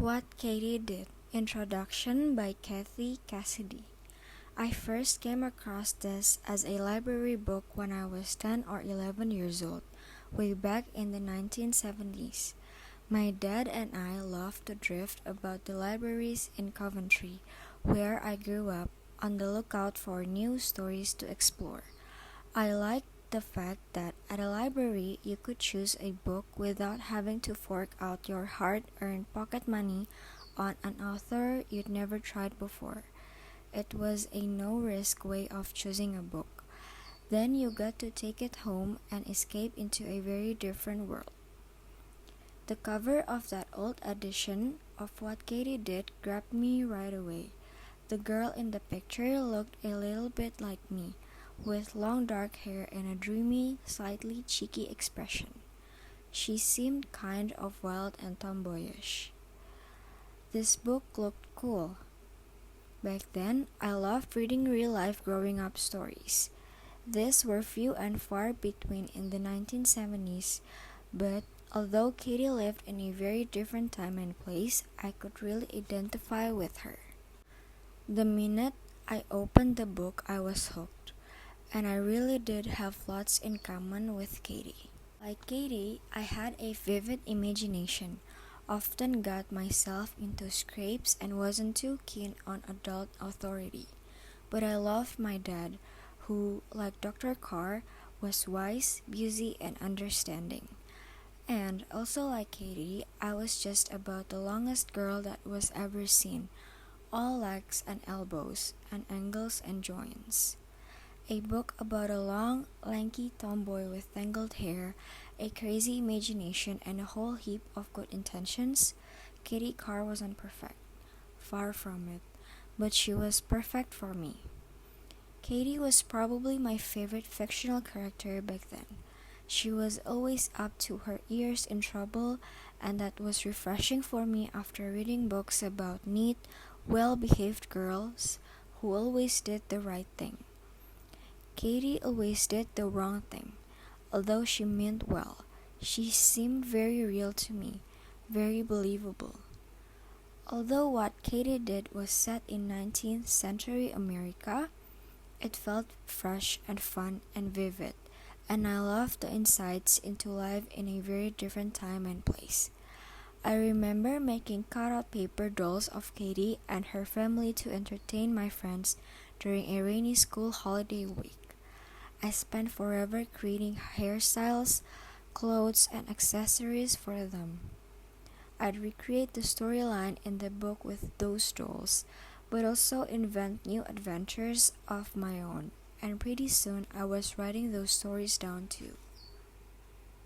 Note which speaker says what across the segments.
Speaker 1: What Katy Did. Introduction by Kathy Cassidy. I first came across this as a library book when I was 10 or 11 years old, way back in the 1970s. My dad and I loved to drift about the libraries in Coventry, where I grew up, on the lookout for new stories to explore. I liked the fact that at a library you could choose a book without having to fork out your hard earned pocket money on an author you'd never tried before. It was a no risk way of choosing a book. Then you got to take it home and escape into a very different world. The cover of that old edition of What Katy Did grabbed me right away. The girl in the picture looked a little bit like me, with long dark hair and a dreamy, slightly cheeky expression. She seemed kind of wild and tomboyish. This book looked cool. Back then, I loved reading real-life growing-up stories. These were few and far between in the 1970s, but although Katy lived in a very different time and place, I could really identify with her. The minute I opened the book, I was hooked, and I really did have lots in common with Katy. Like Katy, I had a vivid imagination, often got myself into scrapes and wasn't too keen on adult authority. But I loved my dad, who, like Dr. Carr, was wise, busy, and understanding. And also like Katy, I was just about the longest girl that was ever seen, all legs and elbows, and angles and joints. A book about a long, lanky tomboy with tangled hair, a crazy imagination, and a whole heap of good intentions. Katy Carr wasn't perfect. Far from it. But she was perfect for me. Katy was probably my favorite fictional character back then. She was always up to her ears in trouble, and that was refreshing for me after reading books about neat, well-behaved girls who always did the right thing. Katy always did the wrong thing, although she meant well. She seemed very real to me, very believable. Although what Katy did was set in 19th century America, it felt fresh and fun and vivid, and I loved the insights into life in a very different time and place. I remember making cut-out paper dolls of Katy and her family to entertain my friends during a rainy school holiday week. I spent forever creating hairstyles, clothes, and accessories for them. I'd recreate the storyline in the book with those dolls, but also invent new adventures of my own, and pretty soon I was writing those stories down too.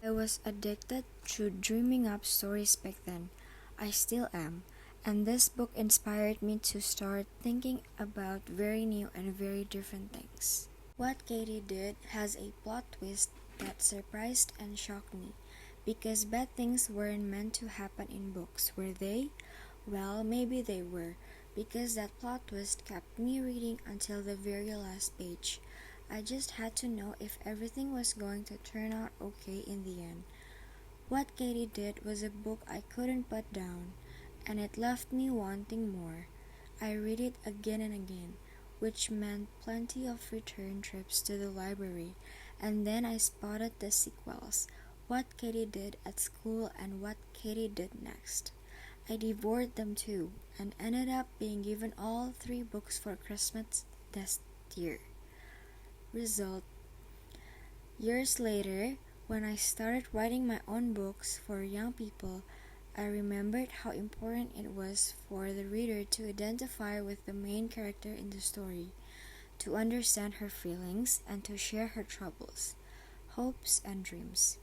Speaker 1: I was addicted to dreaming up stories back then. I still am, and this book inspired me to start thinking about very new and very different things. What Katy Did has a plot twist that surprised and shocked me, because bad things weren't meant to happen in books, were they? Well, maybe they were, because that plot twist kept me reading until the very last page. I just had to know if everything was going to turn out okay in the end. What Katy Did was a book I couldn't put down, and it left me wanting more. I read it again and again, which meant plenty of return trips to the library, and then I spotted the sequels, What Katy Did at School and What Katy Did Next. I devoured them too, and ended up being given all 3 books for Christmas this year. Result: years later, when I started writing my own books for young people, I remembered how important it was for the reader to identify with the main character in the story, to understand her feelings, and to share her troubles, hopes, and dreams.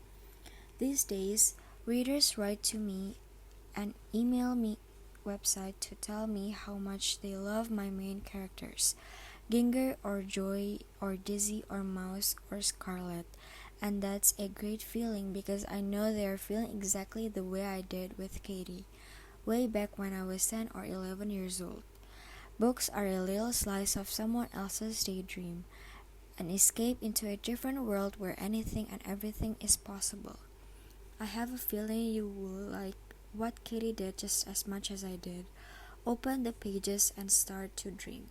Speaker 1: These days, readers write to me and email me website to tell me how much they love my main characters, Ginger or Joy or Dizzy or Mouse or Scarlet, and that's a great feeling because I know they are feeling exactly the way I did with Katy, way back when I was 10 or 11 years old. Books are a little slice of someone else's daydream, an escape into a different world where anything and everything is possible. I have a feeling you will like what Katy did just as much as I did. Open the pages and start to dream.